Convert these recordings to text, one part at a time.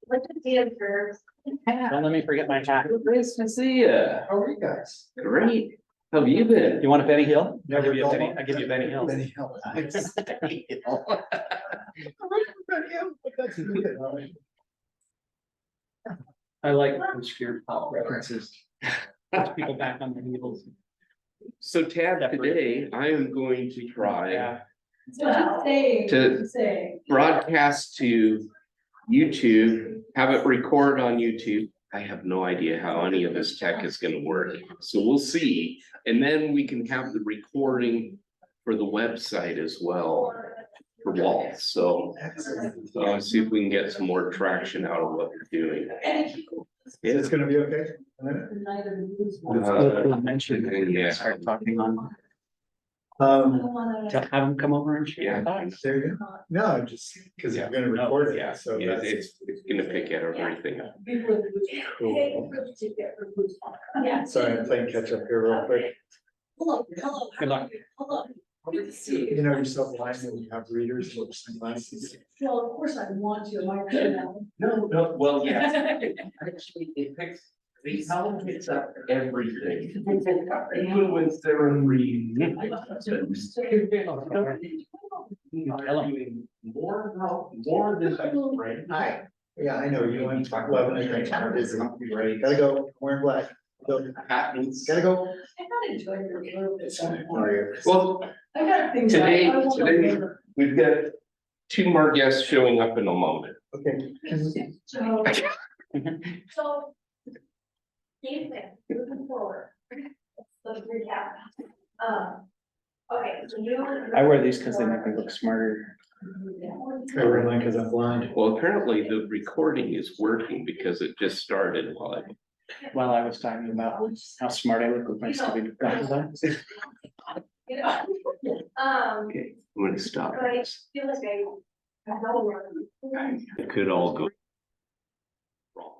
Don't let me forget my hat. Nice to see you. How are you guys? Great. How have you been? You want a Benny Hill? Never I'll give you a go Benny, on. I'll give you a Benny Hill. Benny Hill. Nice. Benny Hill. Benny Hill, but that's good. I like obscure pop references. Puts people back on their heels. So Tad, today I am going to try Yeah. to broadcast to YouTube, have it record on YouTube. I have no idea how any of this tech is gonna work, so we'll see. And then we can have the recording for the website as well for Walt. So let's see if we can get some more traction out of what we're doing. It's gonna be okay? Let's mention, Yeah. start talking on, Um, to have them come over and share Yeah. their thoughts. there you go. No, just because Yeah. I'm gonna record it, Yeah, so yeah, that's. it's gonna pick out everything. Cool. Sorry, I'm playing catch up here real quick. Good luck. You know, you're so blind when you have readers with some glasses. Well, of course I want to, like, No, well, yeah. Actually, it picks, the sound picks up everything. Even when they're in reading. More than right. Hi. Yeah, I know, you want to talk about when I think busy. Gotta go, I'm wearing black. Go. Happens. Gotta go. I gotta enjoy your little bit. Sorry. Well, I got things. today, I want to- we've got two more guests showing up in a moment. Okay. So, so. Evening, moving forward. Let's recap. Okay, so you. I wear these because they make me look smarter. I wear mine because I'm blind. Well, apparently the recording is working because it just started While I was talking about how smart I look with my stupid glasses on. You know. Okay, I'm gonna stop But I this. feel like I know where. It could all go wrong.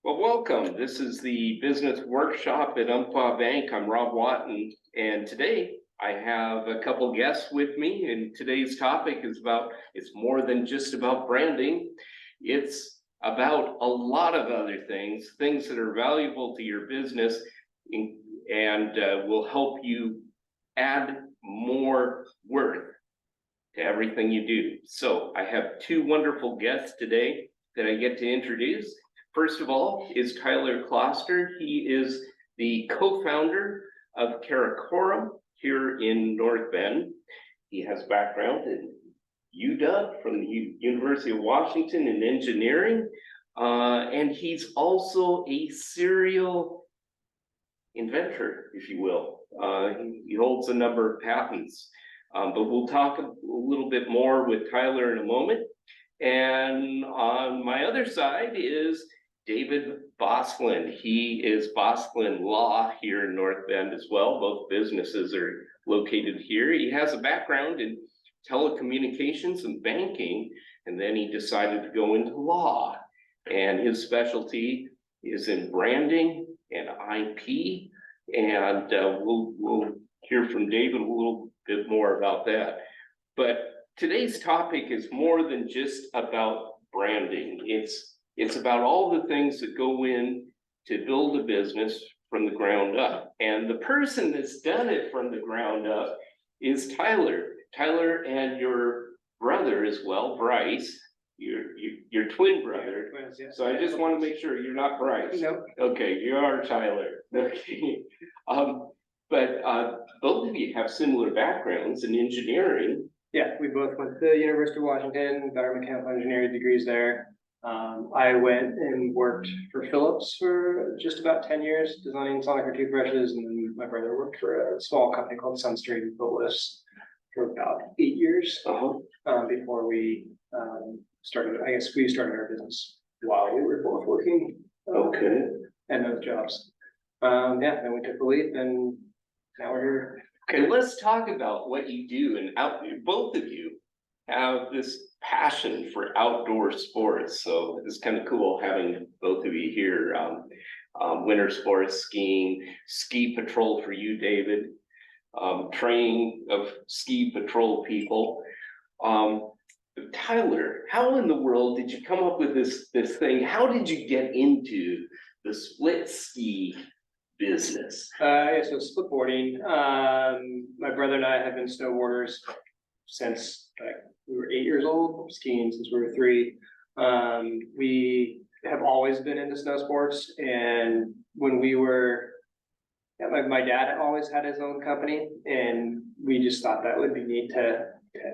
Well, welcome. This is the business workshop at Umpqua Bank. I'm Rob Wotton, and today I have a couple guests with me, and today's topic is about, it's more than just about branding. It's about a lot of other things, things that are valuable to your business and will help you add more worth to everything you do. So I have two wonderful guests today that I get to introduce. First of all is Tyler Kloster. He is the co-founder of Karakoram here in North Bend. He has background in UW from the University of Washington in engineering. And he's also a serial inventor, if you will. He holds a number of patents. But we'll talk a little bit more with Tyler in a moment. And on my other side is David Bosland. He is Bosland Law here in North Bend as well. Both businesses are located here. He has a background in telecommunications and banking, and then he decided to go into law. And his specialty is in branding and IP. And we'll hear from David a little bit more about that. But today's topic is more than just about branding. It's about all the things that go in to build a business from the ground up. And the person that's done it from the ground up is Tyler. Tyler and your brother as well, Bryce, your twin brother. Twins, yeah. So I just want to make sure you're not Bryce. Nope. Okay, you are Tyler. Okay. But both of you have similar backgrounds in engineering. Yeah, we both went to the University of Washington, got our mechanical engineering degrees there. I went and worked for Philips for just about 10 years, designing sonoker toothbrushes, and then my brother worked for a small company called Sunstream built lifts for about 8 years before we started. I guess we started our business while we were both working. Okay. And those jobs. Yeah, then we took the leap, and now we're here. Okay, let's talk about what you do. And both of you have this passion for outdoor sports. So it's kind of cool having both of you here. Winter sports, skiing, ski patrol for you, David, training of ski patrol people. Tyler, how in the world did you come up with this thing? How did you get into the split ski business? Yeah, so split boarding, my brother and I have been snowboarders since like we were 8 years old, skiing since we were 3. We have always been into snow sports, and when we were, yeah, my dad always had his own company, and we just thought that would be neat to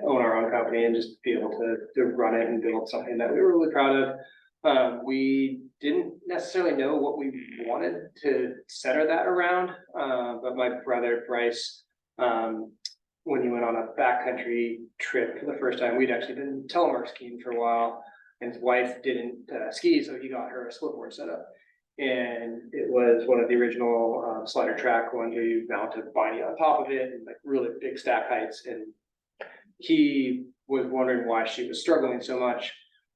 own our own company and just be able to run it and build something that we were really proud of. We didn't necessarily know what we wanted to center that around, but my brother Bryce, when he went on a backcountry trip for the first time, we'd actually been telemark skiing for a while, and his wife didn't ski, so he got her a splitboard set up. And it was one of the original slider track ones where you mount a binding on top of it and like really big stack heights. And he was wondering why she was struggling so much.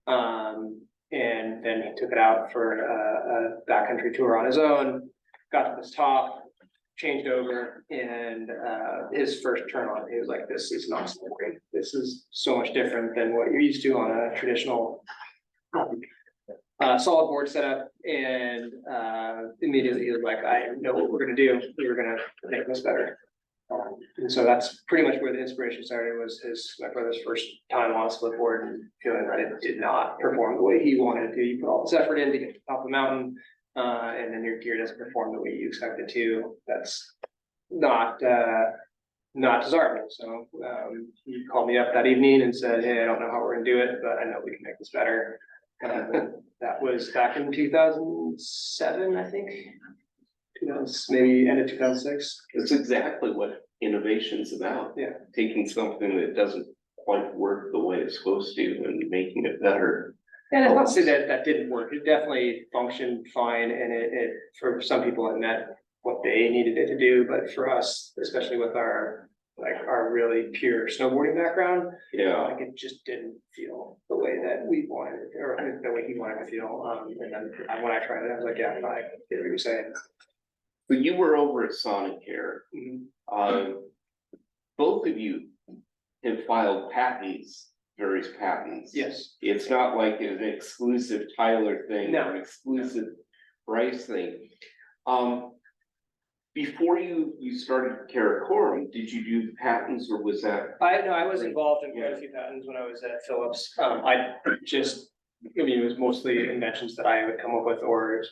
And then he took it out for a backcountry tour on his own, got to this top, changed over, and his first turn on, he was like, this is not snowboarding. This is so much different than what you're used to on a traditional solid board setup. And immediately he was like, I know what we're gonna do. We're gonna make this better. And so that's pretty much where the inspiration started, was my brother's first time on a split board and feeling that it did not perform the way he wanted it to. You put all this effort in to get to the top of the mountain, and then your gear doesn't perform the way you expect it to. That's not desirable. So he called me up that evening and said, hey, I don't know how we're gonna do it, but I know we can make this better. That was back in 2007, I think. Maybe end of 2006. That's exactly what innovation's about. Yeah. Taking something that doesn't quite work the way it's supposed to and making it better. And it's not to say that that didn't work. It definitely functioned fine, and it for some people it met what they needed it to do. But for us, especially with our really pure snowboarding background, Yeah. like it just didn't feel the way that we wanted it, or the way he wanted it to feel. And then when I tried it, I was like, yeah, I get what you're saying. But you were over at Sonicare. Both of you have filed patents, various patents. Yes. It's not like an exclusive Tyler thing No. or an exclusive Bryce thing. Before you started Karakoram, did you do the patents, or was that? I was involved in quite a few patents when I was at Phillips. It was mostly inventions that I would come up with, or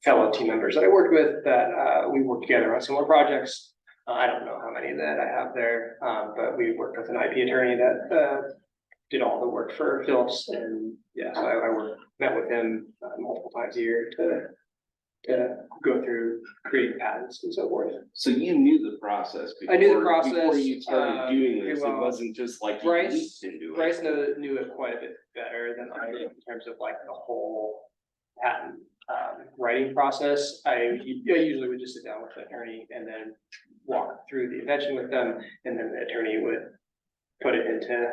fellow team members that I worked with that we worked together on similar projects. I don't know how many that I have there, but we worked with an IP attorney that did all the work for Phillips, and yeah, so I met with him multiple times a year to go through creating patents and so forth. So you knew the process before, I knew the process, before you started doing this. well. It wasn't just like you Bryce leaped into it. Bryce knew it quite a bit better than I did in terms of like the whole patent writing process. I usually would just sit down with the attorney and then walk through the invention with them, and then the attorney would put it into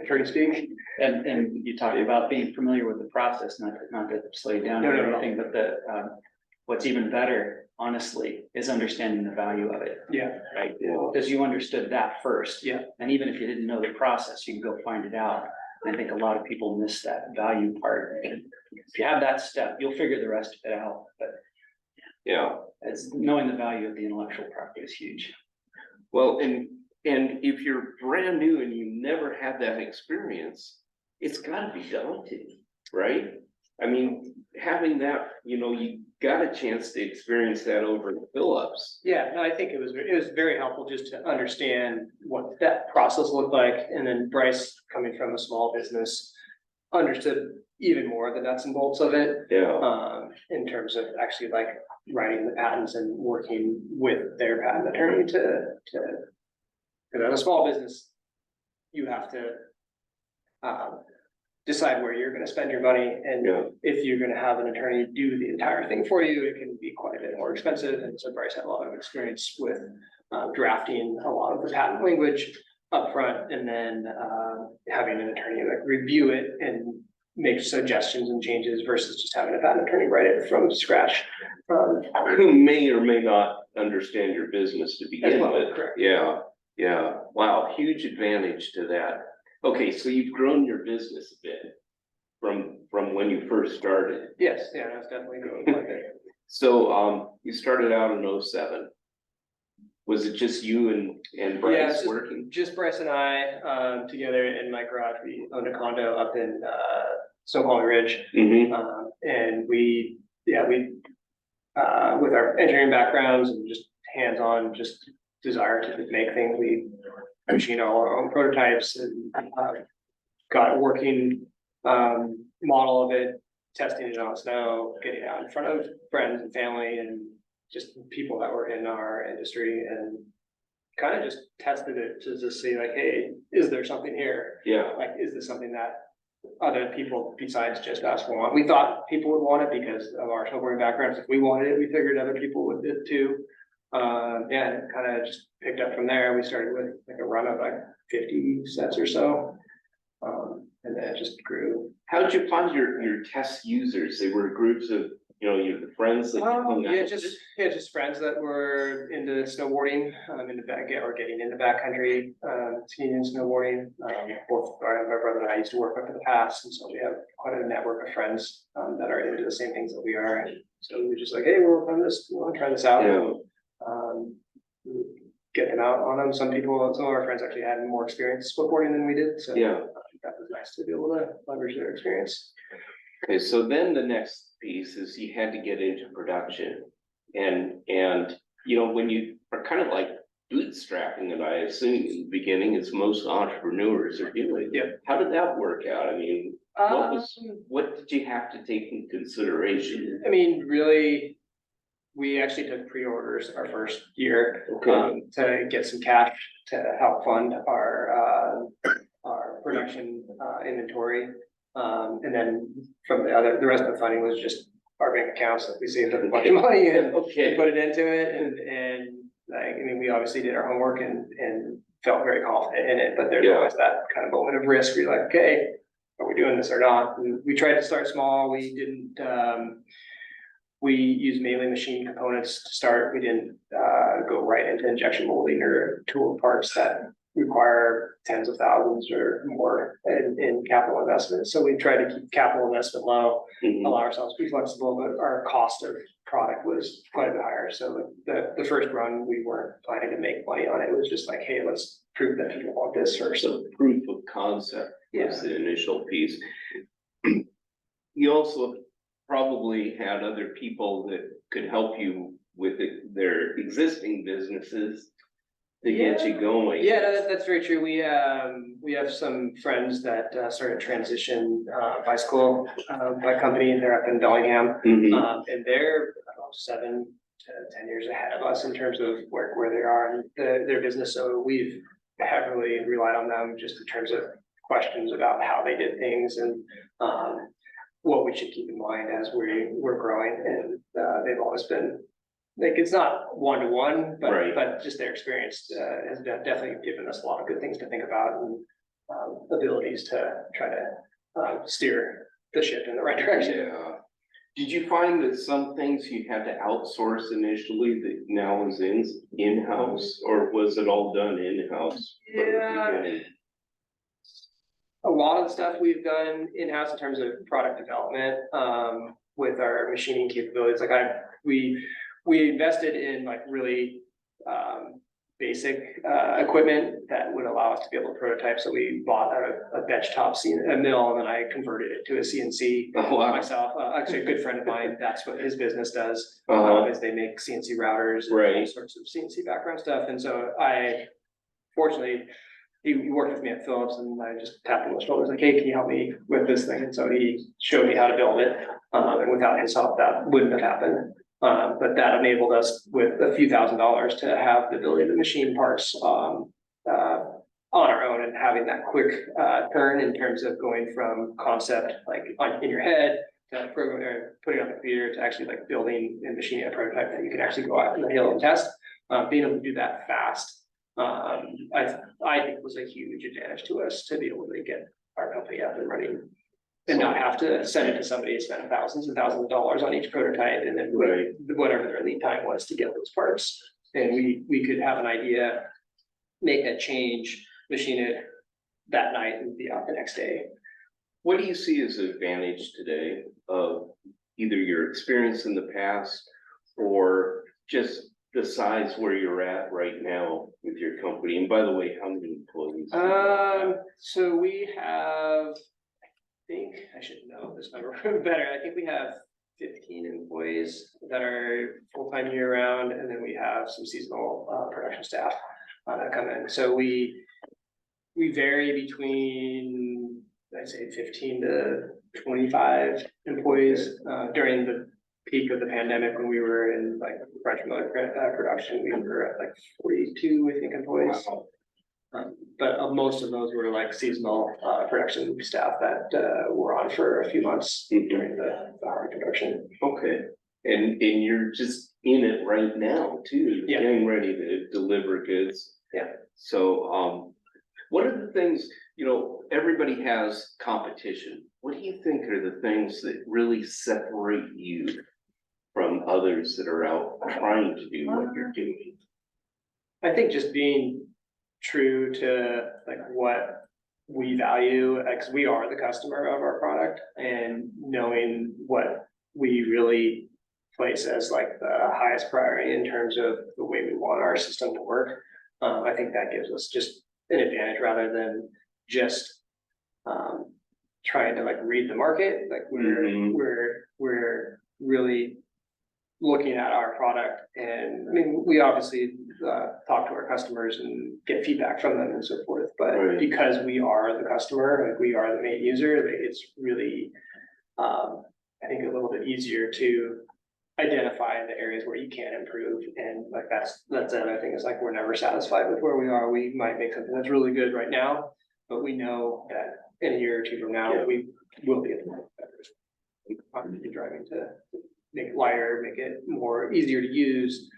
attorney speak. And you talked about being familiar with the process, not to slow you down No, or no, no. anything, but what's even better, honestly, is understanding the value of it. Yeah. Right, Yeah. because you understood that first. Yeah. And even if you didn't know the process, you can go find it out. And I think a lot of people miss that value part. And if you have that step, you'll figure the rest of it out. But Yeah. as knowing the value of the intellectual property is huge. Well, and if you're brand new and you never had that experience, it's gotta be daunting, right? I mean, having that, you got a chance to experience that over at Phillips. Yeah, no, I think it was very helpful just to understand what that process looked like. And then Bryce, coming from a small business, understood even more the nuts and bolts of it. Yeah. In terms of actually like writing the patents and working with their patent attorney because as a small business, you have to decide where you're gonna spend your money, and Yeah. if you're gonna have an attorney do the entire thing for you, it can be quite a bit more expensive. And so Bryce had a lot of experience with drafting a lot of the patent language upfront, and then having an attorney like review it and make suggestions and changes versus just having a patent attorney write it from scratch. Who may or may not understand your business to begin As well, with. correct. Yeah, yeah. Wow, huge advantage to that. Okay, so you've grown your business a bit from when you first started. Yes, yeah, that's definitely going quite a bit. So, you started out in '07. Was it just you and Bryce just- working? Just Bryce and I, together in my garage, we owned a condo up in, Snoqualmie Ridge. Mm-hmm. And we, with our engineering backgrounds and just hands-on, just desire to make things, we machine all our own prototypes and, got a working, model of it, testing it on snow, getting out in front of friends and family and just people that were in our industry and kind of just tested it to just see like, hey, is there something here? Yeah, Like, is this something that other people besides just us want? We thought people would want it because of our snowboarding backgrounds. If we wanted it, we figured other people would too. Yeah, and it kind of just picked up from there. We started with like a run of like 50 sets or so. And then it just grew. how did you find your test users? They were groups of, your friends that you hung out Yeah, with? just friends that were into snowboarding, in the back, or getting into backcountry, skiing and snowboarding. Both my brother and I used to work up in the past, and so we have quite a network of friends, that are into the same things that we are. And so we were just like, hey, we're working on this, we want to try this out. Yeah. Get them out on them. Some of our friends actually had more experience snowboarding than we did, so. Yeah. That was nice to be able to leverage their experience. Okay, so then the next piece is you had to get into production. And when you are kind of like bootstrapping it, I assume in the beginning, as most entrepreneurs are doing. Yeah. How did that work out? I mean, what did you have to take into consideration? I mean, really, we actually took pre-orders our first year, Okay. to get some cash to help fund our production, inventory. And then from the rest of the funding was just our bank accounts that we saved up a bunch of money and Okay. put it into it. And like, I mean, we obviously did our homework and felt very confident in it, but there's Yeah. always that kind of moment of risk where you're like, okay, are we doing this or not? And we tried to start small. We didn't, we used mainly machine components to start. We didn't, go right into injection molding or tool parts that require tens of thousands or more in capital investment. So we try to keep capital investment low, Mhm. allow ourselves to be flexible, but our cost of product was quite a bit higher. So the first run, we weren't planning to make money on it. It was just like, hey, let's prove that people want this first. So proof of concept was Yeah. the initial piece. You also probably had other people that could help you with their existing businesses to get you going. Yeah, no, that's very true. We have some friends that started Transition Bicycle bike company, and they're up in Bellingham. Mhm. And they're about 7 to 10 years ahead of us in terms of where they are in their business. So we've heavily relied on them just in terms of questions about how they did things and what we should keep in mind as we're growing. And they've always been, like, it's not one-to-one, Right. but just their experience has definitely given us a lot of good things to think about and abilities to try to steer the ship in the right direction. Yeah. Did you find that some things you had to outsource initially that now is in-house, or was it all done in-house? from the Yeah. beginning? A lot of the stuff we've done in-house in terms of product development, with our machining capabilities, like we invested in like really, basic, equipment that would allow us to be able to prototype. So we bought a benchtop a mill, and then I converted it to a CNC Oh, wow. myself. Actually, a good friend of mine, that's what his business does, is they make CNC routers and all Right. sorts of CNC background stuff. And so fortunately, he worked with me at Phillips, and I just tapped him on the shoulder, like, hey, can you help me with this thing? And so he showed me how to build it. And without his help, that wouldn't have happened. But that enabled us with a few $1,000s to have the ability to machine parts on our own and having that quick turn in terms of going from concept, like in your head, to program or putting it on the computer, to actually like building and machining a prototype that you can actually go out in the hill and test. Being able to do that fast, I think was a huge advantage to us to be able to get our company up and running. And not have to send it to somebody and spend thousands and thousands of dollars on each prototype and then Right. whatever their lead time was to get those parts. And we could have an idea, make a change, machine it, that night and be out the next day. What do you see as an advantage today of either your experience in the past or just the size where you're at right now with your company? And by the way, how many employees? So we have, I think, I should know this number better. I think we have 15 employees that are full-time year-round, and then we have some seasonal production staff that come in. So we vary between, I'd say, 15 to 25 employees. During the peak of the pandemic, when we were in like French milk production, we were at like 42, I think, employees. But most of those were like seasonal production staff that were on for a few months during the hard production. Okay, and you're just in it right now too, Yeah. getting ready to deliver goods. Yeah. So, what are the things, you know, everybody has competition. What do you think are the things that really separate you from others that are out trying to do what you're doing? I think just being true to like what we value, because we are the customer of our product, and knowing what we really place as like the highest priority in terms of the way we want our system to work. I think that gives us just an advantage rather than just trying to like read the market. Like we're really looking at our product, and I mean, we obviously talk to our customers and get feedback from them and so forth, but Right. because we are the customer, like we are the main user, like, it's really I think a little bit easier to identify the areas where you can improve. And like that's the other thing, is like we're never satisfied with where we are. We might make something that's really good right now, but we know that in a year or two from now, Yeah. we will be at the point better. We're constantly driving to make it lighter, make it more easier to use.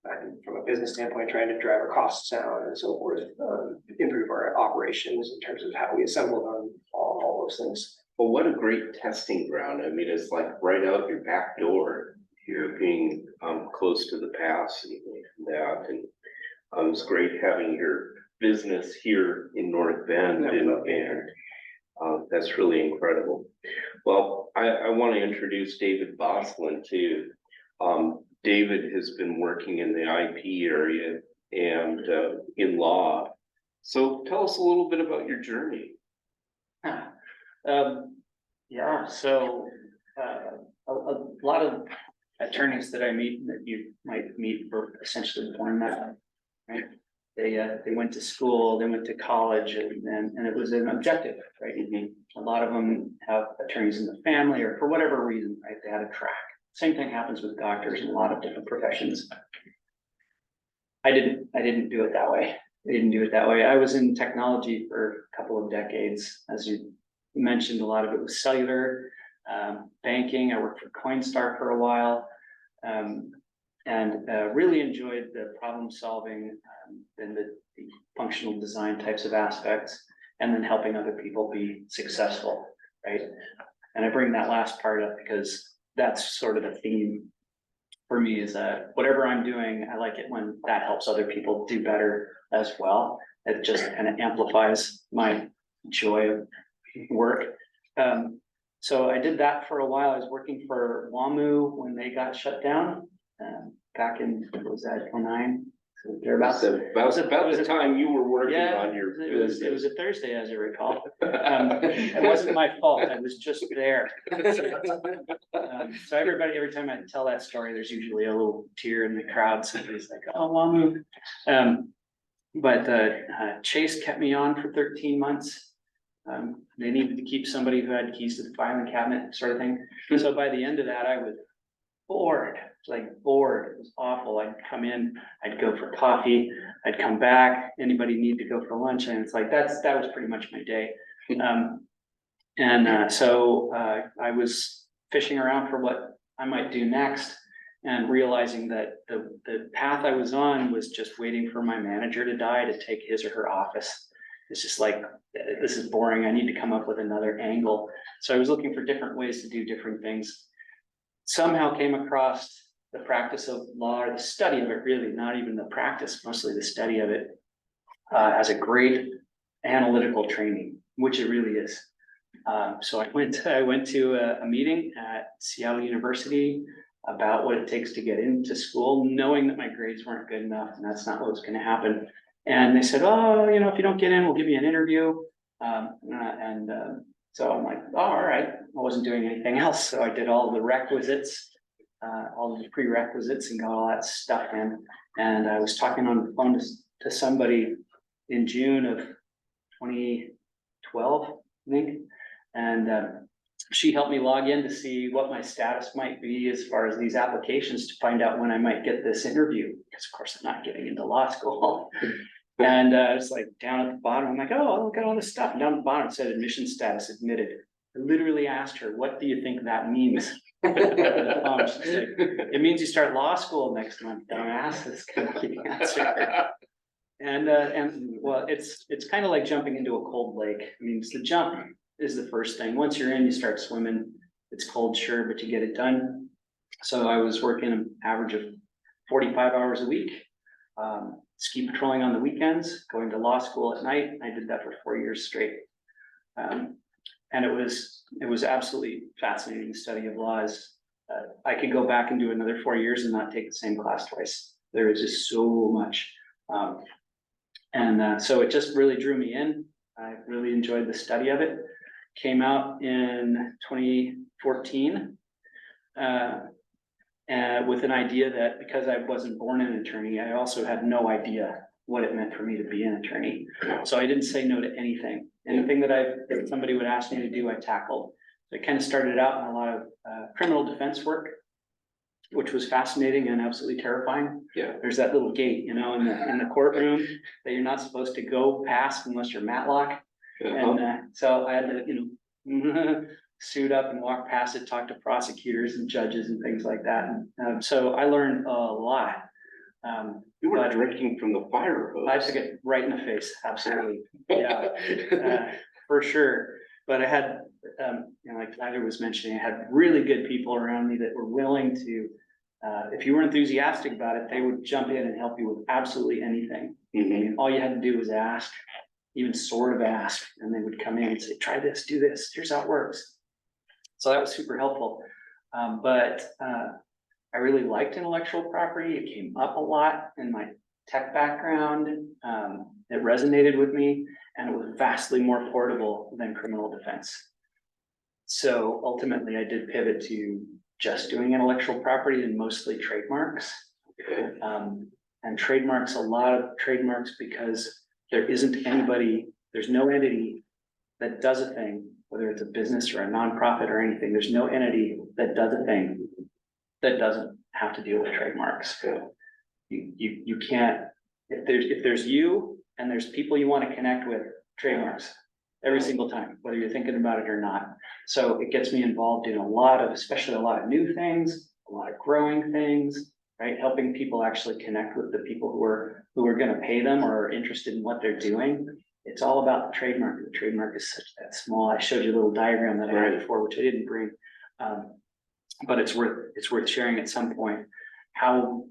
And from a business standpoint, trying to drive our costs down and so forth, improve our operations in terms of how we assemble them, all those things. Well, what a great testing ground. I mean, it's like right out your back door. You're being close to the pass and that, and it's great having your business here in North Bend, Yeah, we love and being here. that's really incredible. Well, I want to introduce David Bosland too. David has been working in the IP area and in law. So tell us a little bit about your journey. Yeah, so a lot of attorneys that I meet, that you might meet, were essentially born that way, right? They went to school, they went to college, and it was an objective, right? A lot of them have attorneys in the family, or for whatever reason, right? They had a track. Same thing happens with doctors in a lot of different professions. I didn't do it that way. I didn't do it that way. I was in technology for a couple of decades. As you mentioned, a lot of it was cellular, banking. I worked for Coinstar for a while, and really enjoyed the problem solving and the functional design types of aspects, and then helping other people be successful, right? And I bring that last part up because that's sort of the theme for me, is that whatever I'm doing, I like it when that helps other people do better as well. It just kind of amplifies my joy of work. So I did that for a while. I was working for WAMU when they got shut down, back in, what was that, 09? So thereabouts. So about the time you were working Yeah, on your it was business. a Thursday, as I recall. It wasn't my fault. I was just there. So every time I tell that story, there's usually a little tear in the crowd. Somebody's like, "Oh, WAMU." But Chase kept me on for 13 months. They needed to keep somebody who had keys to the filing cabinet, sort of thing. So by the end of that, I was bored, bored. It was awful. I'd come in, I'd go for coffee, I'd come back, anybody need to go for lunch, and it's like that was pretty much my day. So I was fishing around for what I might do next, and realizing that the path I was on was just waiting for my manager to die to take his or her office. It's just like, this is boring. I need to come up with another angle. So I was looking for different ways to do different things. Somehow came across the practice of law, or the study of it, really, not even the practice, mostly the study of it. as a great analytical training, which it really is. So I went to a meeting at Seattle University about what it takes to get into school, knowing that my grades weren't good enough and that's not what was gonna happen. And they said, oh, you know, if you don't get in, we'll give you an interview. So I'm like, oh, all right, I wasn't doing anything else. So I did all the requisites, all the prerequisites and got all that stuff in. And I was talking on the phone to somebody in June of 2012, I think. And she helped me log in to see what my status might be as far as these applications to find out when I might get this interview, because of course I'm not getting into law school. And it's like down at the bottom, I'm like, oh, look at all this stuff. And down at the bottom it said admission status admitted. I literally asked her, what do you think that means? She's like, it means you start law school next month, dumbass. Is kind of the answer. And well, it's kind of like jumping into a cold lake. I mean, it's the jump is the first thing. Once you're in, you start swimming. It's cold, sure, but you get it done. So I was working an average of 45 hours a week, ski patrolling on the weekends, going to law school at night. I did that for 4 years straight. And it was absolutely fascinating. The study of laws. I could go back and do another 4 years and not take the same class twice. There is just so much. So it just really drew me in. I really enjoyed the study of it. Came out in 2014 with an idea that because I wasn't born an attorney, I also had no idea what it meant for me to be an attorney. So I didn't say no to anything. Anything that somebody would ask me to do, I tackled. So I kind of started out in a lot of criminal defense work, which was fascinating and absolutely terrifying. Yeah. There's that little gate, you know, in the courtroom that you're not supposed to go past unless you're Matlock. And so I had to, you know, suit up and walk past it, talk to prosecutors and judges and things like that. And so I learned a lot. You were drinking from the fire hose. I took it right in the face, absolutely. Yeah, for sure. But I had, you know, like Tyler was mentioning, I had really good people around me that were willing to, if you were enthusiastic about it, they would jump in and help you with absolutely anything. Mm-hmm. I mean, all you had to do was ask, even sort of ask, and they would come in and say, try this, do this, here's how it works. So that was super helpful. But I really liked intellectual property. It came up a lot in my tech background. It resonated with me, and it was vastly more portable than criminal defense. So ultimately I did pivot to just doing intellectual property and mostly trademarks. And trademarks, a lot of trademarks, because there isn't anybody, there's no entity that does a thing, whether it's a business or a nonprofit or anything, there's no entity that does a thing that doesn't have to deal with trademarks. You can't, if there's you and there's people you want to connect with, trademarks every single time, whether you're thinking about it or not. So it gets me involved in a lot of, especially a lot of new things, a lot of growing things, right? Helping people actually connect with the people who are going to pay them or are interested in what they're doing. It's all about the trademark. The trademark is such that small. I showed you a little diagram that I had before, which I didn't bring, but it's worth sharing at some point how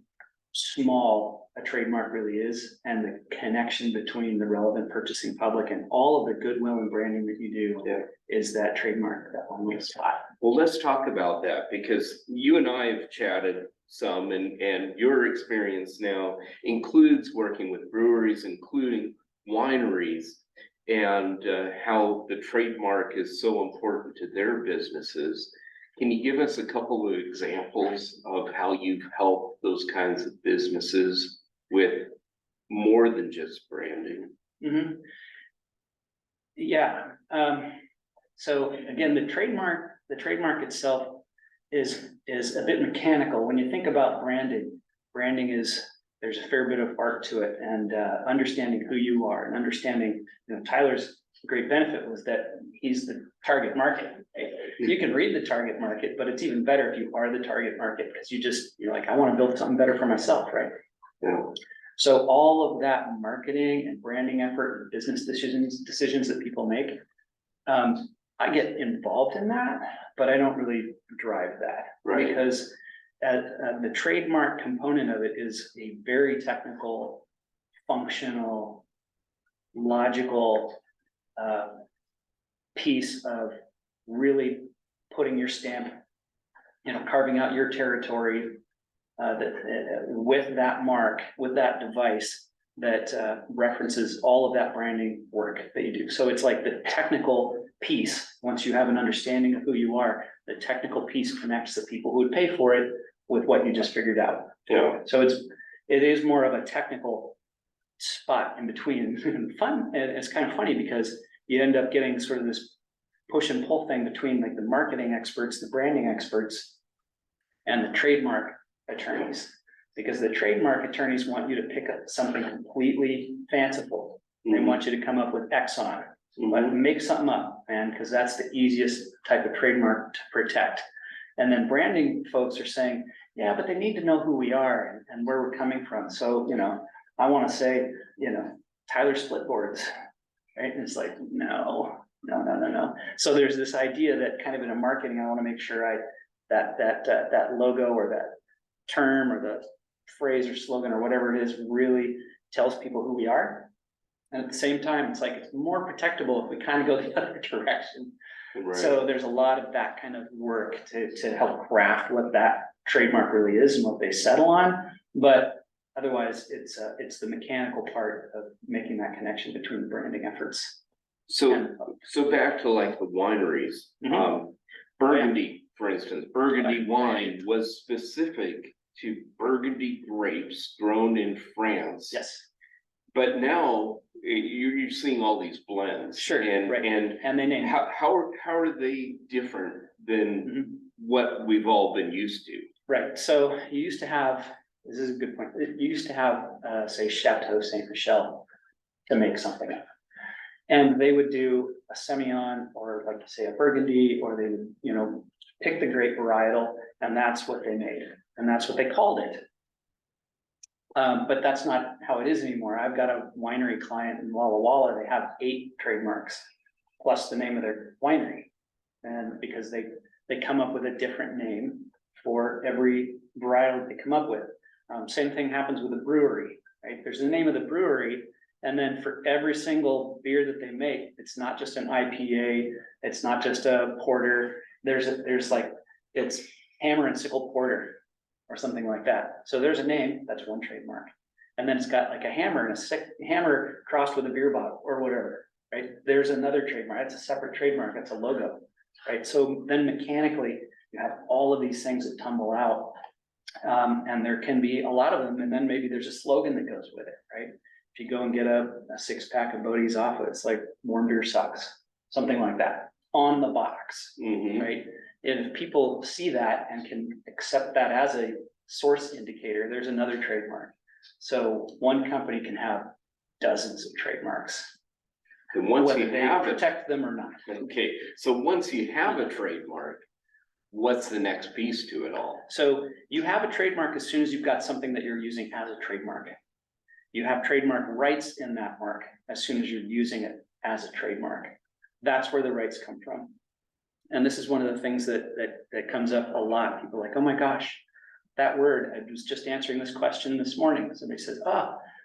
small a trademark really is, and the connection between the relevant purchasing public and all of the goodwill and branding that you do is that trademark, that one little spot. Well, let's talk about that, because you and I have chatted some, and your experience now includes working with breweries, including wineries, and how the trademark is so important to their businesses. Can you give us a couple of examples of how you've helped those kinds of businesses with more than just branding? Mm-hmm. Yeah. So again, the trademark itself is a bit mechanical. When you think about branding is, there's a fair bit of art to it, and understanding who you are and understanding, you know, Tyler's great benefit was that he's the target market. Right? You can read the target market, but it's even better if you are the target market, because you're like, I want to build something better for myself, right? Yeah. So all of that marketing and branding effort and business decisions that people make, I get involved in that, but I don't really drive that, right? Because the trademark component of it is a very technical, functional logical piece of really putting your stamp, carving out your territory with that mark, with that device that references all of that branding work that you do. So it's like the technical piece. Once you have an understanding of who you are, the technical piece connects the people who would pay for it with what you just figured out. Yeah. So it is more of a technical spot in between. And fun. And it's kind of funny because you end up getting sort of this push and pull thing between like the marketing experts, the branding experts, and the trademark attorneys. Because the trademark attorneys want you to pick up something completely fanciful. They want you to come up with Exxon, but make something up, man, because that's the easiest type of trademark to protect. And then branding folks are saying, yeah, but they need to know who we are and where we're coming from. So, I want to say, Tyler Splitboards, right? And it's like, no. So there's this idea that kind of in a marketing, I want to make sure that logo or that term or the phrase or slogan or whatever it is really tells people who we are. And at the same time, it's like it's more protectable if we kind of go the other direction. Right. So there's a lot of that kind of work to help craft what that trademark really is and what they settle on. But otherwise, it's the mechanical part of making that connection between the branding efforts. So back to like the wineries, Burgundy, for instance, Burgundy wine was specific to Burgundy grapes grown in France. Yes. But now you're seeing all these blends. Sure. And they name how are they different than what we've all been used to? Right. So you used to have, this is a good point. You used to have, say, Chateau Saint Michel to make something up. And they would do a Semillon or like you say a Burgundy, or they would, pick the grape varietal, and that's what they made. And that's what they called it. But that's not how it is anymore. I've got a winery client in Walla Walla. They have 8 trademarks plus the name of their winery. And because they come up with a different name for every varietal they come up with. Same thing happens with a brewery, right? There's the name of the brewery. And then for every single beer that they make, it's not just an IPA, it's not just a porter. It's Hammer and Sickle Porter or something like that. So there's a name, that's one trademark. And then it's got like a hammer and a hammer crossed with a beer bottle or whatever, right? There's another trademark, that's a separate trademark, that's a logo, right? So then mechanically, you have all of these things that tumble out. And there can be a lot of them, and then maybe there's a slogan that goes with it, right? If you go and get a 6-pack of Bodie's off it, it's like warm beer sucks, something like that on the box, right? If people see that and can accept that as a source indicator, there's another trademark. So one company can have dozens of trademarks. And once whether you they have protect them or not. Okay, so once you have a trademark, what's the next piece to it all? So you have a trademark as soon as you've got something that you're using as a trademark. You have trademark rights in that mark as soon as you're using it as a trademark. That's where the rights come from. And this is one of the things that comes up a lot. People are like, oh my gosh, that word, I was just answering this question this morning. Somebody says,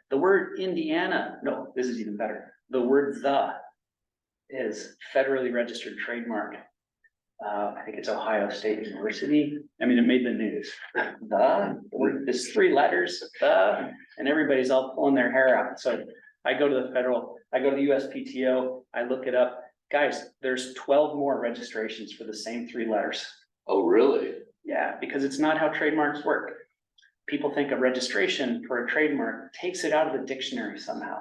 the word Indiana. No, this is even better. The word "the" is federally registered trademark. I think it's Ohio State University. I mean, it made the news. There's 3 letters, and everybody's all pulling their hair out. So I go to the USPTO, I look it up. Guys, there's 12 more registrations for the same 3 letters. Oh, really? Yeah, because it's not how trademarks work. People think a registration for a trademark takes it out of the dictionary somehow.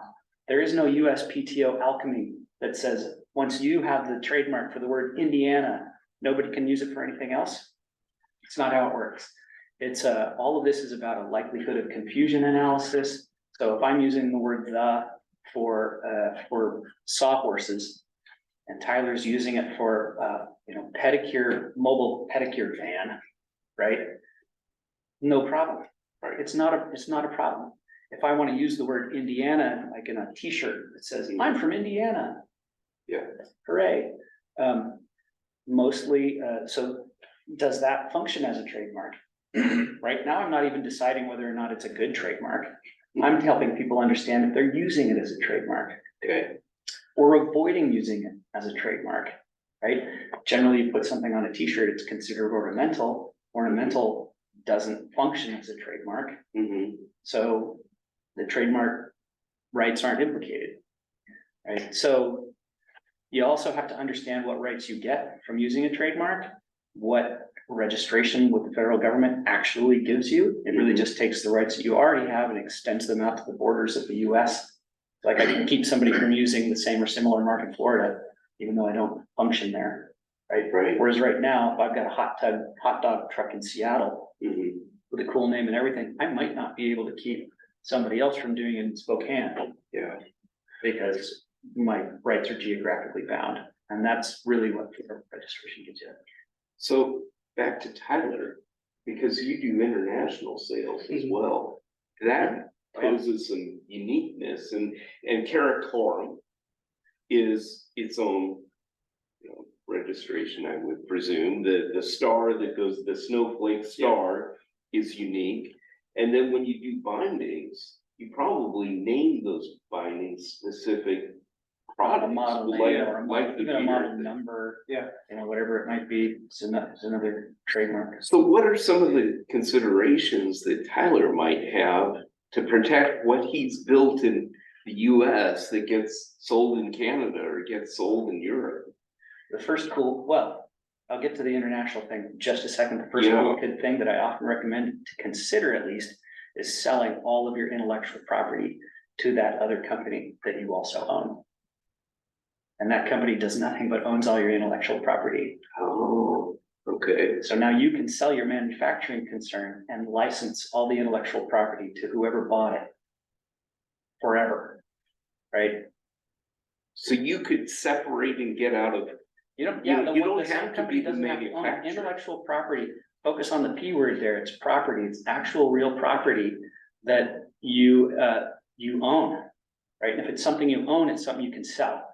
There is no USPTO alchemy that says, once you have the trademark for the word Indiana, nobody can use it for anything else. It's not how it works. It's all of this is about a likelihood of confusion analysis. So if I'm using the word "the" for sawhorses, and Tyler's using it for mobile pedicure van, right? No problem. Right? It's not a problem. If I want to use the word Indiana, like in a T-shirt that says "I'm from Indiana," yeah, hooray. Mostly, so does that function as a trademark? Right now, I'm not even deciding whether or not it's a good trademark. I'm helping people understand if they're using it as a trademark. Okay, or avoiding using it as a trademark, right? Generally, you put something on a t-shirt, it's considered ornamental. Ornamental doesn't function as a trademark, mhm, so the trademark rights aren't implicated, right? So you also have to understand what rights you get from using a trademark, what registration with the federal government actually gives you. It really just takes the rights that you already have and extends them out to the borders of the US. Like I can keep somebody from using the same or similar mark in Florida, even though I don't function there, right? right, Whereas right now, if I've got a hot dog truck in Seattle mhm, with a cool name and everything, I might not be able to keep somebody else from doing it in Spokane yeah. because my rights are geographically bound. And that's really what the registration gives you. So back to Tyler, because you do international sales as well. That poses some uniqueness and Karakoram is its own, you know, registration, I would presume. The star that goes, the snowflake star is unique. And then when you do bindings, you probably name those bindings specific A products. model like- name or a like model, the even a beer model thing. number, Yeah. you know, whatever it might be, it's another trademark. So what are some of the considerations that Tyler might have to protect what he's built in the US that gets sold in Canada or gets sold in Europe? The first cool, well, I'll get to the international thing in just a second. The first Yeah. cool kid thing that I often recommend to consider at least is selling all of your intellectual property to that other company that you also own. And that company does nothing but owns all your intellectual property. Oh, okay. So now you can sell your manufacturing concern and license all the intellectual property to whoever bought it forever, right? So you could separate and get out of, You don't, You- yeah, the you one, don't the same have to company be the doesn't have to own it. manufacturer. Intellectual property, focus on the P word there, it's property, it's actual real property that you own, right? And if it's something you own, it's something you can sell.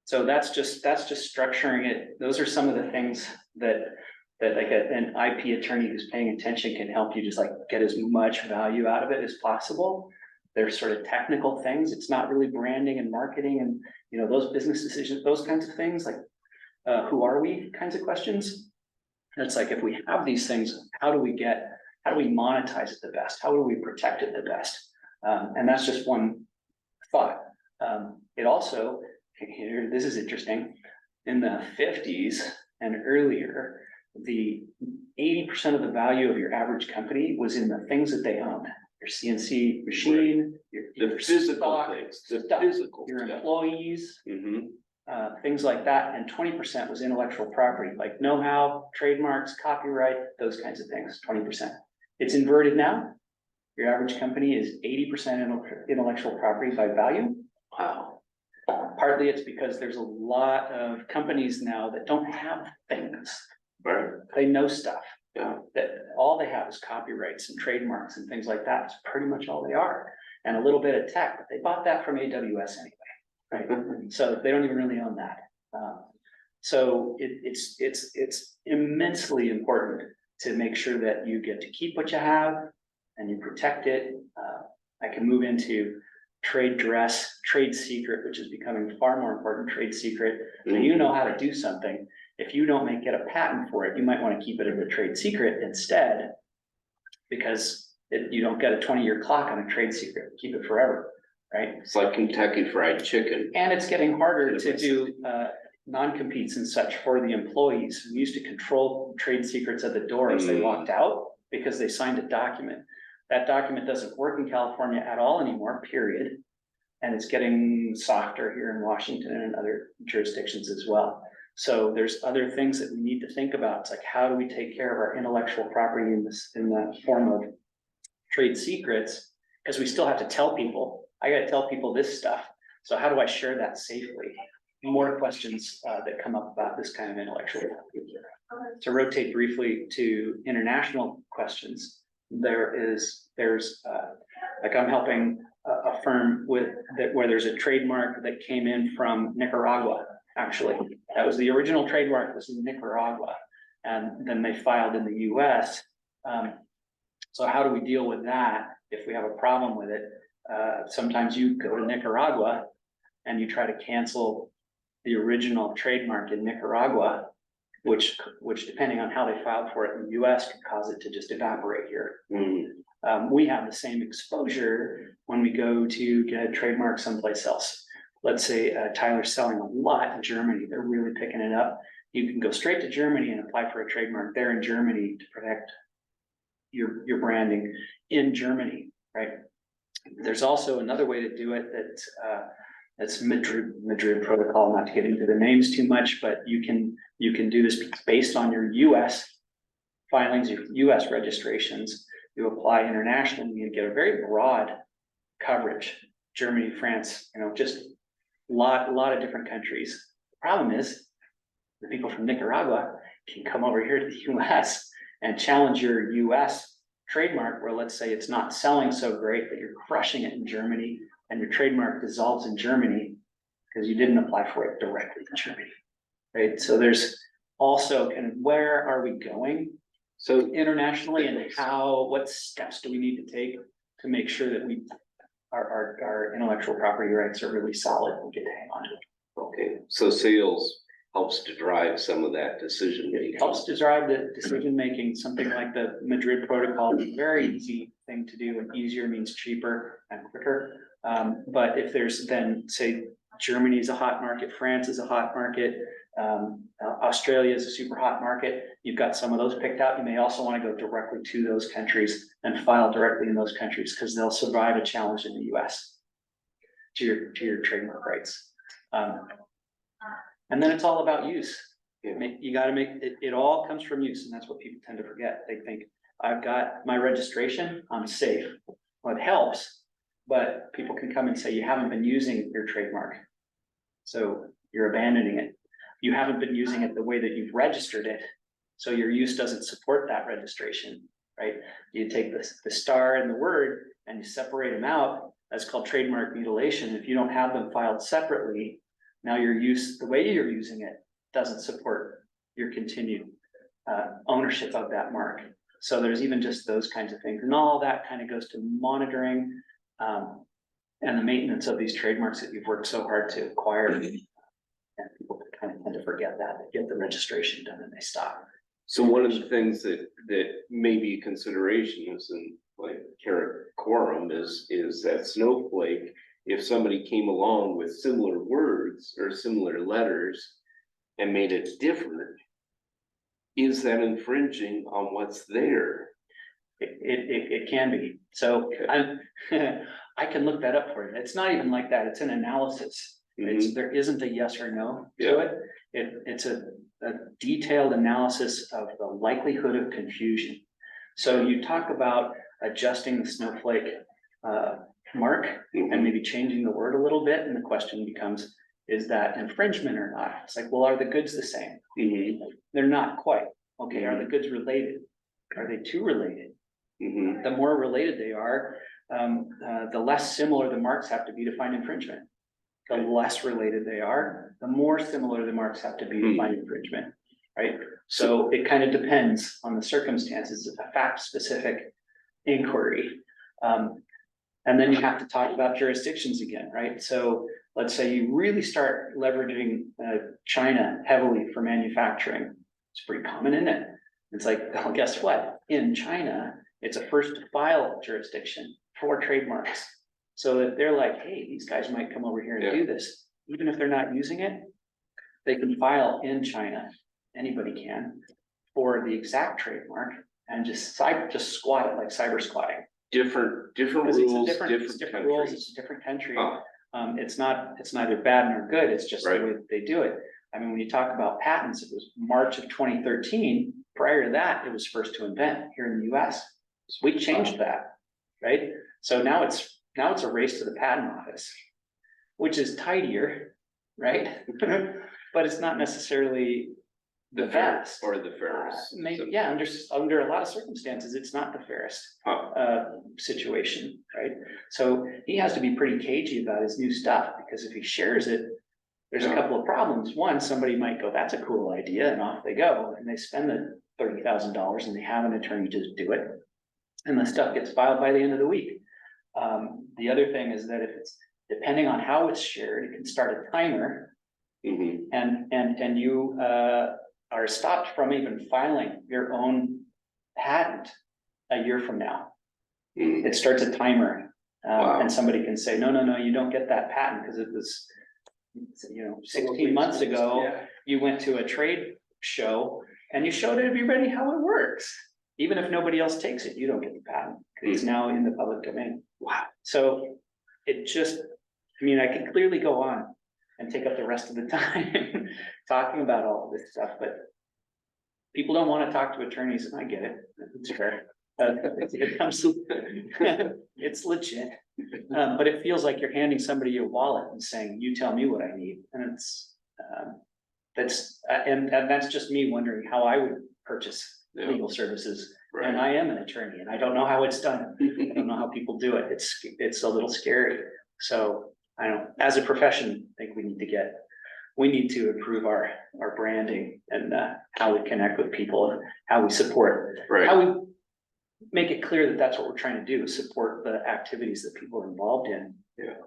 So that's just structuring it. Those are some of the things that like an IP attorney who's paying attention can help you just like get as much value out of it as possible. There's sort of technical things. It's not really branding and marketing and, you know, those business decisions, those kinds of things like who are we kinds of questions. And it's like, if we have these things, how do we monetize it the best? How do we protect it the best? And that's just one thought. It also, here, this is interesting. In the 50s and earlier, the 80% of the value of your average company was in the things that they owned. Your CNC machine, your physical stock, things, the stuff, physical your stuff. employees, Mhm. things like that, and 20% was intellectual property, like know-how, trademarks, copyright, those kinds of things, 20%. It's inverted now. Your average company is 80% intellectual property by value. Wow. Partly it's because there's a lot of companies now that don't have things. Right, They know stuff. yeah. That all they have is copyrights and trademarks and things like that. It's pretty much all they are. And a little bit of tech, but they bought that from AWS anyway, right? So they don't even really own that. So it's immensely important to make sure that you get to keep what you have and you protect it. I can move into trade dress, trade secret, which is becoming far more important, trade secret. When you know how to do something, if you don't get a patent for it, you might want to keep it as a trade secret instead, because you don't get a 20-year clock on a trade secret, keep it forever, right? It's like Kentucky Fried Chicken. And it's getting harder to do non-competes and such for the employees. We used to control trade secrets at the door as they walked out because they signed a document. That document doesn't work in California at all anymore, period. And it's getting softer here in Washington and in other jurisdictions as well. So there's other things that we need to think about. It's like, how do we take care of our intellectual property in the form of trade secrets? Because we still have to tell people, I gotta tell people this stuff. So how do I share that safely? More questions that come up about this kind of intellectual property. To rotate briefly to international questions, there's like I'm helping a firm where there's a trademark that came in from Nicaragua. Actually, that was the original trademark, was in Nicaragua, and then they filed in the US. So how do we deal with that if we have a problem with it? Sometimes you go to Nicaragua and you try to cancel the original trademark in Nicaragua, which depending on how they filed for it in the US could cause it to just evaporate here. We have the same exposure when we go to get a trademark someplace else. Let's say Tyler's selling a lot in Germany, they're really picking it up. You can go straight to Germany and apply for a trademark there in Germany to protect your branding in Germany, right? There's also another way to do it that's Madrid protocol, not to get into the names too much, but you can do this based on your US filings, your US registrations. You apply internationally and get a very broad coverage. Germany, France, just a lot of different countries. The problem is the people from Nicaragua can come over here to the US and challenge your US trademark, where let's say it's not selling so great, but you're crushing it in Germany and your trademark dissolves in Germany because you didn't apply for it directly in Germany, right? So there's also where are we going? So internationally, and what steps do we need to take to make sure that our intellectual property rights are really solid and get to hang on to it. Okay, so sales helps to drive some of that decision making. It helps to drive the decision making. Something like the Madrid protocol is a very easy thing to do, and easier means cheaper and quicker. But if there's then, say, Germany is a hot market, France is a hot market, Australia is a super hot market, you've got some of those picked out. You may also want to go directly to those countries and file directly in those countries because they'll survive a challenge in the US to your trademark rights. And then it's all about use. You got to make it all comes from use, and that's what people tend to forget. They think, I've got my registration, I'm safe. Well, it helps, but people can come and say you haven't been using your trademark, so you're abandoning it. You haven't been using it the way that you've registered it, so your use doesn't support that registration, right? You take the star and the word and you separate them out. That's called trademark mutilation. If you don't have them filed separately, now your use, the way you're using it, doesn't support your continued ownership of that mark. So there's even just those kinds of things, and all that kind of goes to monitoring and the maintenance of these trademarks that you've worked so hard to acquire. And people kind of tend to forget that, they get the registration done and they stop. So one of the things that may be a consideration is in like Karakoram is that snowflake, if somebody came along with similar words or similar letters and made it different, is that infringing on what's there? It can be. So Okay. I can look that up for you. It's not even like that. It's an analysis. There isn't a yes or no to it. It's a detailed analysis of the likelihood of confusion. So you talk about adjusting the snowflake mark and maybe changing the word a little bit, and the question becomes, is that infringement or not? It's like, well, are the goods the same? They're not quite. Okay, are the goods related? Are they too related? The more related they are, the less similar the marks have to be to find infringement. The less related they are, the more similar the marks have to be to find infringement, right? So it kind of depends on the circumstances. It's a fact-specific inquiry. And then you have to talk about jurisdictions again, right? So let's say you really start leveraging China heavily for manufacturing. It's pretty common, isn't it? It's like, well, guess what? In China, it's a first to file jurisdiction for trademarks. So that they're like, hey, these guys might come over here and do this. Even if they're not using it, they can file in China. Anybody can, for the exact trademark, and just squat it like cyber squatting. Different rules, different rules, it's a different country. It's neither bad nor good, it's just the way that they do it. I mean, when you talk about patents, it was March of 2013. Prior to that, it was first to invent here in the US. So we changed that, right? So now it's a race to the patent office, which is tidier, right? But it's not necessarily the best or the fairest. Maybe, yeah, under a lot of circumstances, it's not the fairest situation, right? So he has to be pretty cagey about his new stuff, because if he shares it, there's a couple of problems. One, somebody might go, that's a cool idea, and off they go, and they spend the $30,000 and they have an attorney just do it, and the stuff gets filed by the end of the week. The other thing is that if depending on how it's shared, it can start a timer. Mhm. And you are stopped from even filing your own patent a year from now. Mhm. It starts a timer, Wow. and somebody can say, no, you don't get that patent because it was, 16 months ago, Yeah. you went to a trade show and you showed everybody how it works. Even if nobody else takes it, you don't get the patent. It's now in the public domain. Wow. So it just, I mean, I could clearly go on and take up the rest of the time talking about all of this stuff, but people don't want to talk to attorneys, and I get it. It's fair. It comes, it's legit. But it feels like you're handing somebody a wallet and saying, you tell me what I need. And it's, and that's just me wondering how I would purchase Yeah. legal services. Right. And I am an attorney and I don't know how it's done. I don't know how people do it. It's a little scary. So I don't, as a profession, I think we need to improve our branding and how we connect with people and how we support, Right. how we make it clear that that's what we're trying to do, is support the activities that people are involved in. Yeah.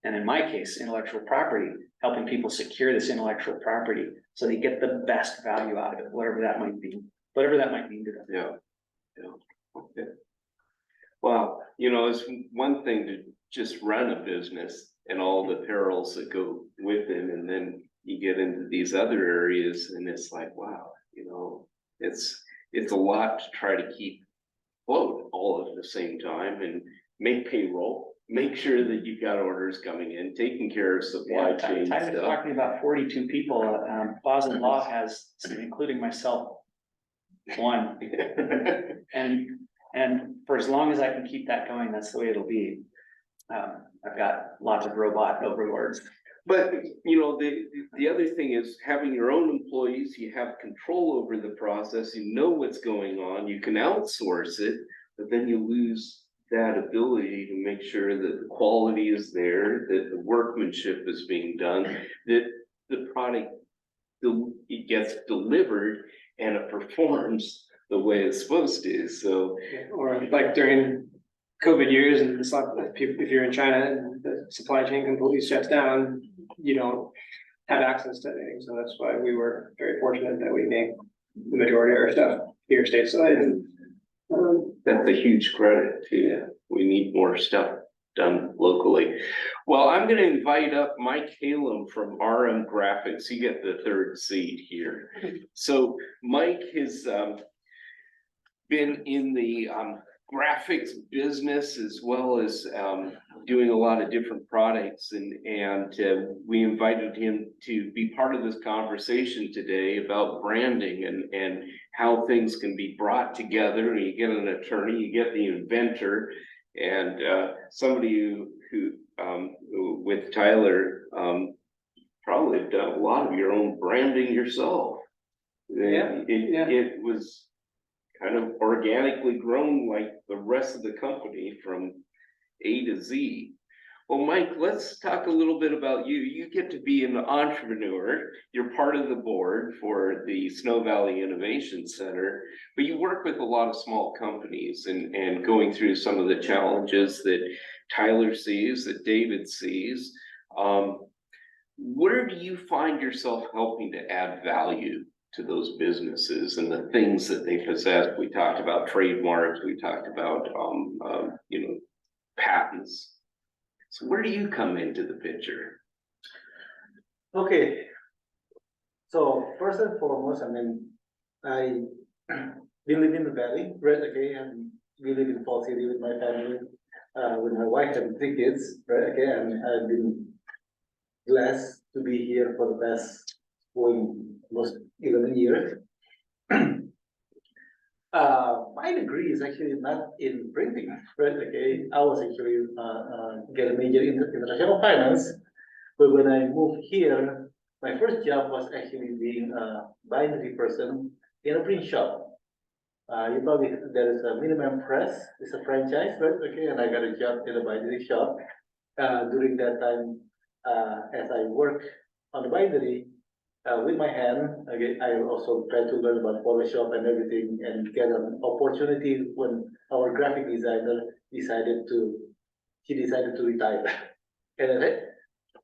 And in my case, intellectual property, helping people secure this intellectual property so they get the best value out of it, whatever that might be, whatever that might mean to them. Yeah. Yeah. Okay. Well, it's one thing to just run a business and all the perils that go with it, and then you get into these other areas and it's like, wow, it's a lot to try to keep afloat all at the same time and make payroll, make sure that you've got orders coming in, taking care of supply Yeah, chain Tyler's stuff. talking about 42 people. Bosland Law has, including myself, one. And for as long as I can keep that going, that's the way it'll be. I've got lots of robot overlords. But, the other thing is having your own employees, you have control over the process, you know what's going on, you can outsource it, but then you lose that ability to make sure that the quality is there, that the workmanship is being done, that the product, it gets delivered and it performs the way it's supposed to, so. Or like during COVID years and it's like, if you're in China and the supply chain completely shuts down, you don't have access to anything. So that's why we were very fortunate that we make the majority of our stuff here stateside. And that's a huge credit too. Yeah. We need more stuff done locally. Well, I'm going to invite up Mike Halim from RM Graphics. You get the third seat here. So Mike has been in the graphics business as well as doing a lot of different products, and we invited him to be part of this conversation today about branding and how things can be brought together. And you get an attorney, you get the inventor, and somebody who with Tyler probably have done a lot of your own branding yourself. It was kind of organically grown like the rest of the company from A to Z. Well, Mike, let's talk a little bit about you. You get to be an entrepreneur. You're part of the board for the Snow Valley Innovation Center, but you work with a lot of small companies and going through some of the challenges that Tyler sees, that David sees. Where do you find yourself helping to add value to those businesses and the things that they possess? We talked about trademarks, we talked about patents. So where do you come into the picture? Okay. So first and foremost, I mean, we live in the valley, right? Okay, and we live in Fall City with my family, with my wife and 3 kids, right? Okay, and I've been blessed to be here for the past almost 11 years. My degree is actually not in printing, right? Okay, I was actually get a major in international finance, but when I moved here, my first job was actually being a bindery person in a print shop. You probably, there is a Minimum Press, it's a franchise, right? Okay, and I got a job in a bindery shop. During that time, as I worked on the bindery, with my hand, again, I also tried to learn about Photoshop and everything, and get an opportunity when our graphic designer decided to she decided to retire. And I said,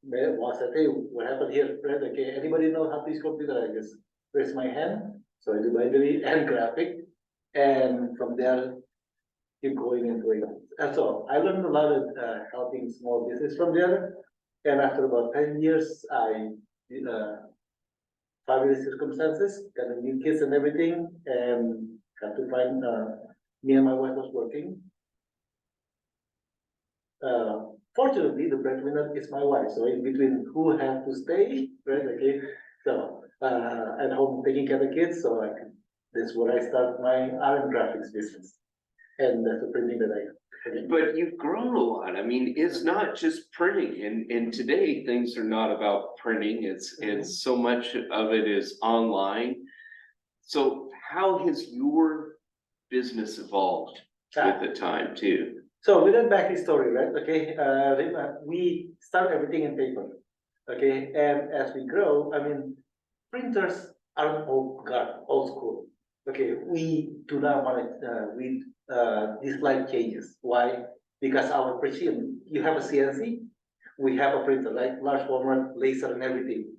"Man, boss, I tell you what happened here, Fred, okay, anybody know how to use computer?" I just raise my hand, so I do binary and graphic, and from there, keep going and going. And so I learned a lot of helping small business from there, and after about 10 years, I did family circumstances, got a new kids and everything, and had to find, me and my wife was working. Fortunately, the breadwinner is my wife, so in between who have to stay, right, okay, so, at home taking care of the kids, so that's where I start my art and graphics business. And that's the printing that I did. But you've grown a lot. I mean, it's not just printing, and today things are not about printing. It's so much of it is online. So how has your business evolved with the time too? So with that back story, right, okay, we start everything in paper, okay, and as we grow, I mean, printers are old school, okay, we do not want we dislike changes. Why? Because our machine, you have a CNC, we have a printer, like large format, laser and everything.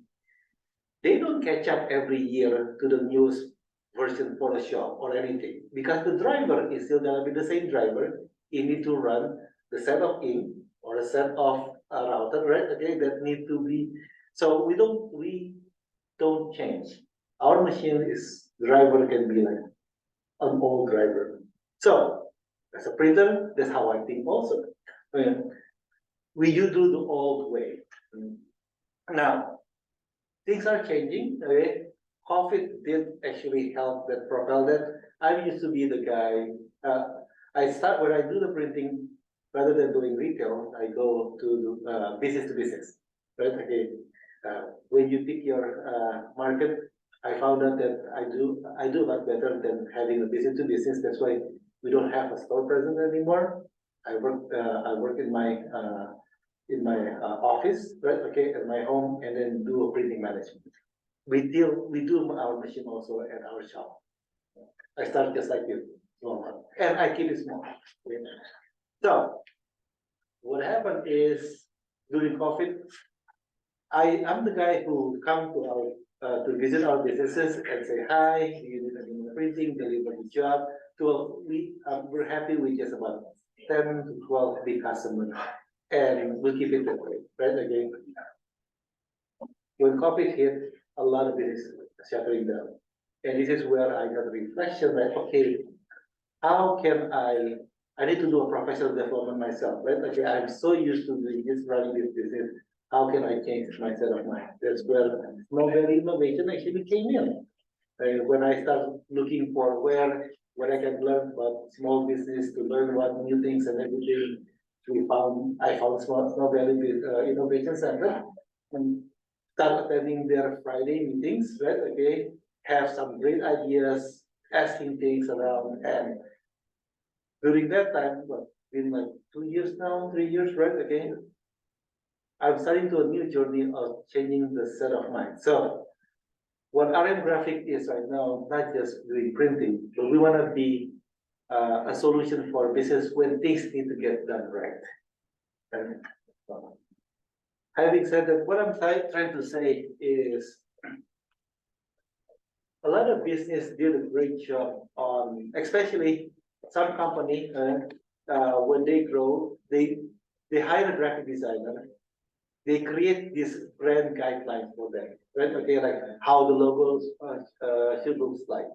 They don't catch up every year to the newest version Photoshop or anything, because the driver is still gonna be the same driver. You need to run the set of ink or a set of router, right? Okay, that need to be, so we don't change. Our machine is, driver can be like an old driver. So as a printer, that's how I think also. We do the old way. Now, things are changing, okay? COVID did actually help that propel that. I used to be the guy, when I do the printing, rather than doing retail, I go to business to business, right? Okay, when you pick your market, I found out that I do a lot better than having a business to business. That's why we don't have a store presence anymore. I work in my office, right? Okay, at my home, and then do a printing management. We do our machine also at our shop. I start just like you, small, and I keep it small. So what happened is during COVID, I'm the guy who come to our to visit our businesses and say hi. Do you need any printing? Deliver the job. So we're happy with just about 10 to 12 big customers, and we'll keep it that way, right? Again, when COVID hit, a lot of business shuttering down. And this is where I got a reflection that, okay, how can I need to do a professional development myself, right? Okay, I'm so used to doing this, running this business. How can I change my set of mind? That's where Nobel Innovation actually came in. And when I started looking for where I can learn about small business, to learn what new things and everything, I found Nobel Innovation Center, and start attending their Friday meetings, right? Okay, have some great ideas, asking things around, and during that time, been like 2 years now, 3 years, right? Okay, I'm starting to a new journey of changing the set of mind. So what RM Graphic is right now, not just doing printing, but we want to be a solution for business when things need to get done right. And, having said that, what I'm trying to say is a lot of business did a great job on, especially some company, when they grow, they hire a graphic designer. They create this brand guidelines for them, right? Okay, like how the logos should look like,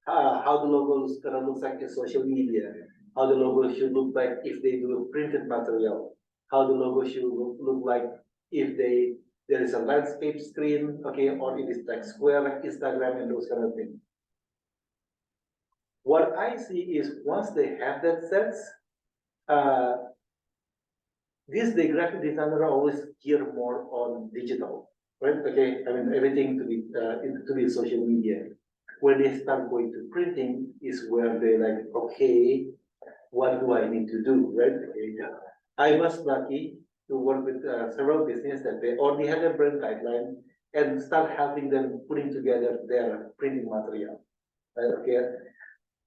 how the logo is gonna look like in social media, how the logo should look like if they do printed material, how the logo should look like if there is a landscape screen, okay, or it is like square like Instagram and those kind of things. What I see is once they have that sense, the graphic designer always gear more on digital, right? Okay, I mean everything to be social media. When they start going to printing is where they like, okay, what do I need to do, right? Okay, I was lucky to work with several businesses that they already had a brand guideline and start helping them putting together their printing material, right? Okay,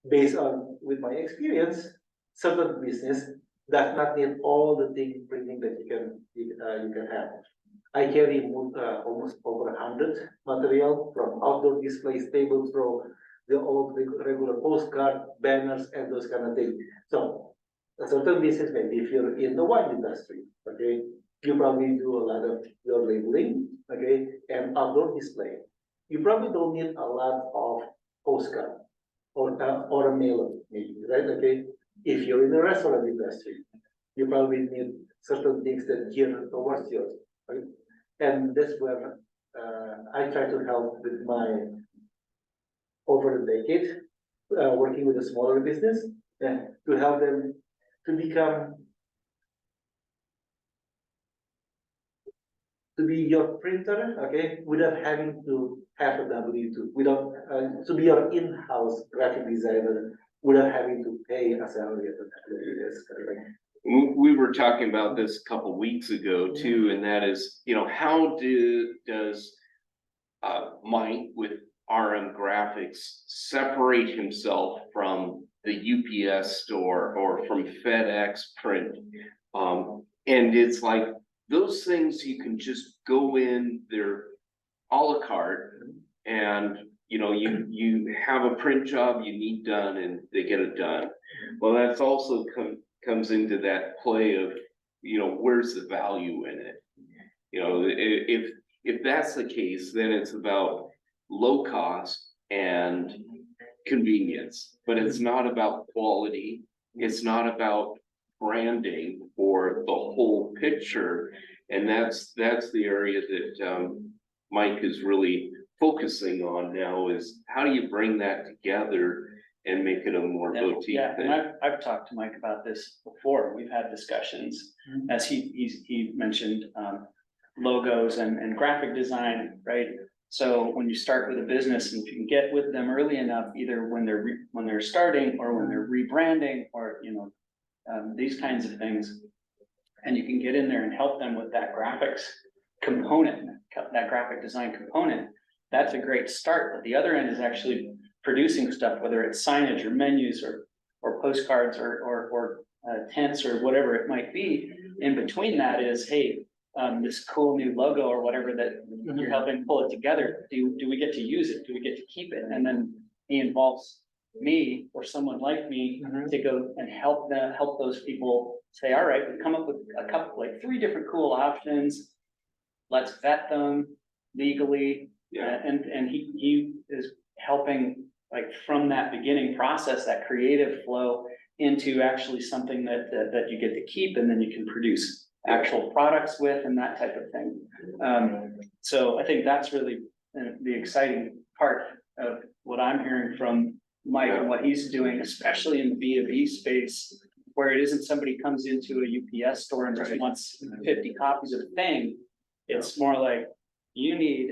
based on with my experience, certain business does not need all the thing printing that you can have. I carry almost over 100 material from outdoor displays, tables, from the old regular postcard, banners, and those kind of things. So a certain business, maybe if you're in the wine industry, okay, you probably do a lot of your labeling, okay, and outdoor display. You probably don't need a lot of postcard or a mailer, maybe, right? Okay, if you're in the restaurant industry, you probably need certain things that gear towards yours, right? And that's where I try to help with my over the decade, working with a smaller business, to help them to become to be your printer, okay, without having to have a W-2, without to be your in-house graphic designer without having to pay a salary at the W. We were talking about this a couple weeks ago too, and that is, how does Mike with RM Graphics separate himself from the UPS store or from FedEx print? And it's like those things you can just go in, they're a la carte, and you have a print job you need done and they get it done. Well, that's also comes into that play of, where's the value in it? If that's the case, then it's about low cost and convenience, but it's not about quality. It's not about branding or the whole picture. And that's the area that Mike is really focusing on now, is how do you bring that together and make it a more boutique Yeah, thing? and I've talked to Mike about this before. We've had discussions, as he mentioned, logos and graphic design, right? So when you start with a business, and if you can get with them early enough, either when they're starting or when they're rebranding, or these kinds of things, and you can get in there and help them with that graphics component, that graphic design component, that's a great start. But the other end is actually producing stuff, whether it's signage or menus or postcards or tents or whatever it might be. In between that is, hey, this cool new logo or whatever that you're helping pull it together. Do we get to use it? Do we get to keep it? And then he involves me or someone like me to go and help those people say, all right, we've come up with a couple, like 3 different cool options. Let's vet them legally. Yeah. And he is helping, like, from that beginning process, that creative flow into actually something that you get to keep, and then you can produce actual products with, and that type of thing. So I think that's really the exciting part of what I'm hearing from Mike and what he's doing, especially in the B2B space, where it isn't somebody comes into a UPS store and just wants 50 copies of a thing. It's more like, you need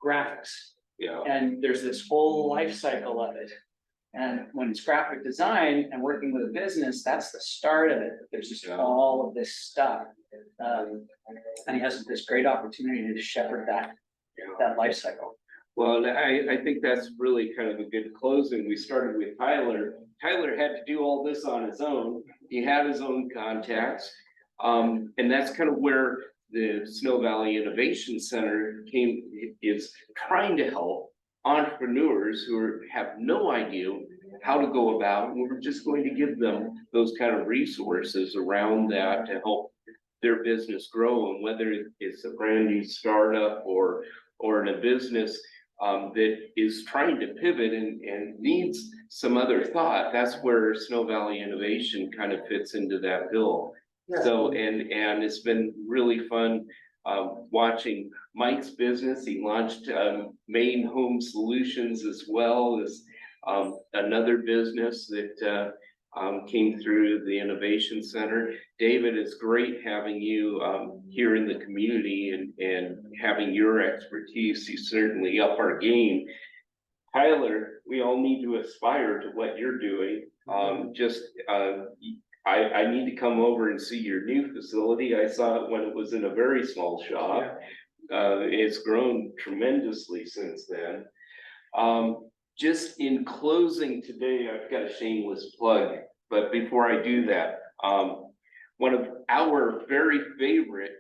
graphics. Yeah. And there's this whole life cycle of it. And when it's graphic design and working with a business, that's the start of it. There's just all of this stuff. And he has this great opportunity to shepherd that life cycle. Well, I think that's really kind of a good closing. We started with Tyler. Tyler had to do all this on his own. He had his own contacts. And that's kind of where the Snow Valley Innovation Center is trying to help entrepreneurs who have no idea how to go about, and we're just going to give them those kind of resources around that to help their business grow. And whether it's a brand new startup or in a business that is trying to pivot and needs some other thought, that's where Snow Valley Innovation kind of fits into that bill. Yeah. So, and it's been really fun watching Mike's business. He launched Main Home Solutions, as well as another business that came through the Innovation Center. David, it's great having you here in the community and having your expertise. You certainly up our game. Tyler, we all need to aspire to what you're doing. I need to come over and see your new facility. I saw it when it was in a very small shop. It's grown tremendously since then. Just in closing today, I've got a shameless plug, but before I do that, one of our very favorite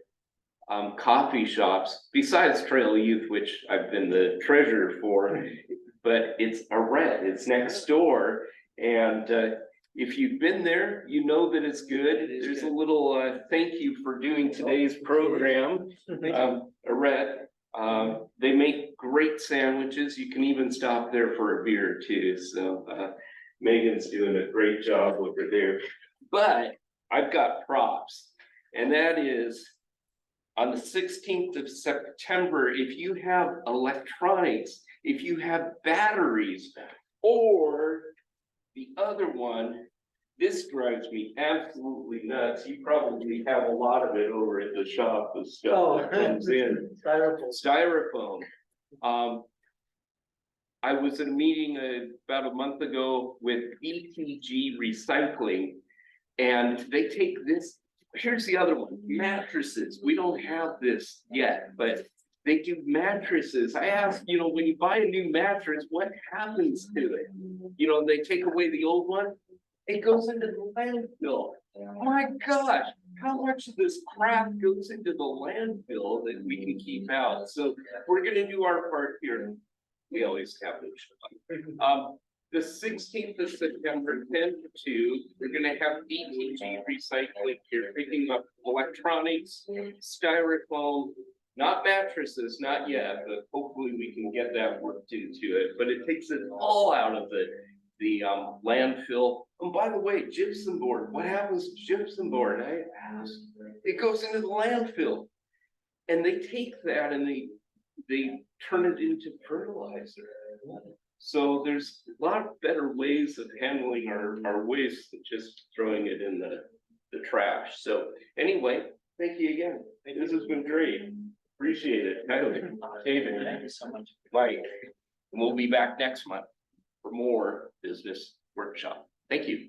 coffee shops, besides Trail Youth, which I've been the treasurer for, but it's Arette, it's next door. And if you've been there, you know that it's good. There's a little thank you for doing today's program. Arette, they make great sandwiches. You can even stop there for a beer too. So Megan's doing a great job over there. But I've got props, and that is on the 16th of September, if you have electronics, if you have batteries, or the other one, this drives me absolutely nuts. You probably have a lot of it over at the shop, the stuff that comes in. Styrofoam. I was at a meeting about a month ago with BTG Recycling, and they take this. Here's the other one, mattresses. We don't have this yet, but they do mattresses. I asked, when you buy a new mattress, what happens to it? They take away the old one, it goes into the landfill. My gosh, how much of this crap goes into the landfill that we can keep out? So we're gonna do our part here. We always have to. The 16th of September, 10 to 2, we're gonna have BTG Recycling here, picking up electronics, styrofoam, not mattresses, not yet, but hopefully we can get that worked into it. But it takes it all out of the landfill. And by the way, gypsum board, what happens to gypsum board? I asked. It goes into the landfill. And they take that and they turn it into fertilizer. So there's a lot better ways of handling our waste than just throwing it in the trash. So anyway, thank you again. This has been great. Appreciate it. David, Thank you so much. Mike, and we'll be back next month for more business workshop. Thank you.